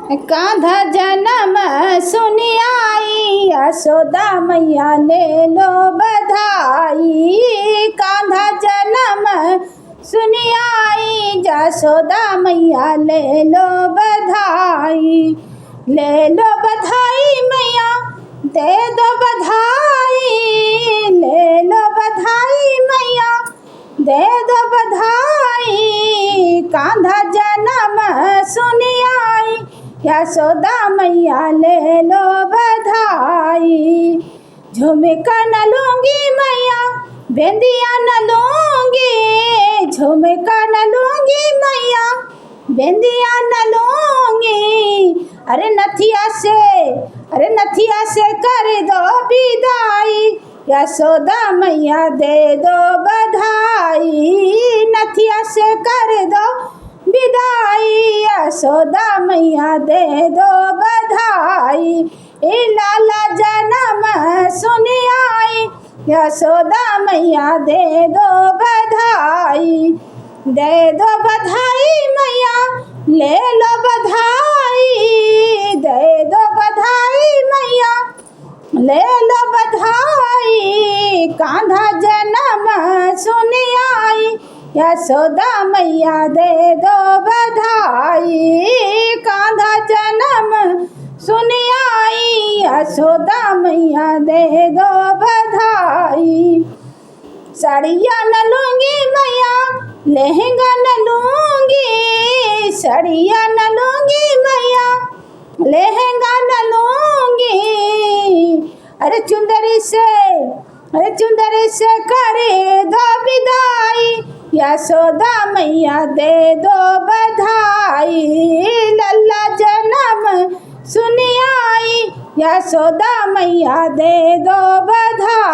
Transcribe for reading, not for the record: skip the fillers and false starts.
कान्हा जन्म सुनी आई, यशोदा मैया ले लो बधाई। कान्हा जन्म सुनी आई, यशोदा मैया ले लो बधाई। ले लो बधाई मैया दे दो बधाई, ले लो बधाई मैया दे दो बधाई। कान्हा जन्म सुनी आई, यशोदा मैया ले लो बधाई। झुमका न लूँगी मैया बिंदिया न लूँगी, झुमका न लूँगी मैया बिंदिया न लूँगी। अरे नथिया से कर दो विदाई, यशोदा मैया दे दो बधाई। नथिया से कर दो विदाई, यशोदा मैया दे दो बधाई। ए लाला जन्म सुनी आई, यशोदा मैया दे दो बधाई। दे दो बधाई मैया ले लो बधाई, दे दो बधाई मैया ले लो बधाई। कान्हा जन्म सुनी आई, यशोदा मैया दे दो बधाई। कान्हा जन्म सुनी आई, यशोदा मैया दे दो बधाई। साड़िया न लूँगी मैया लहंगा न लूँगी, साड़िया न लूँगी मैया लहंगा न लूँगी। अरे चुंदरी से करे दो विदाई, यशोदा मैया दे दो बधाई। लल्ला जन्म सुनी आई, यशोदा मैया दे दो बधाई।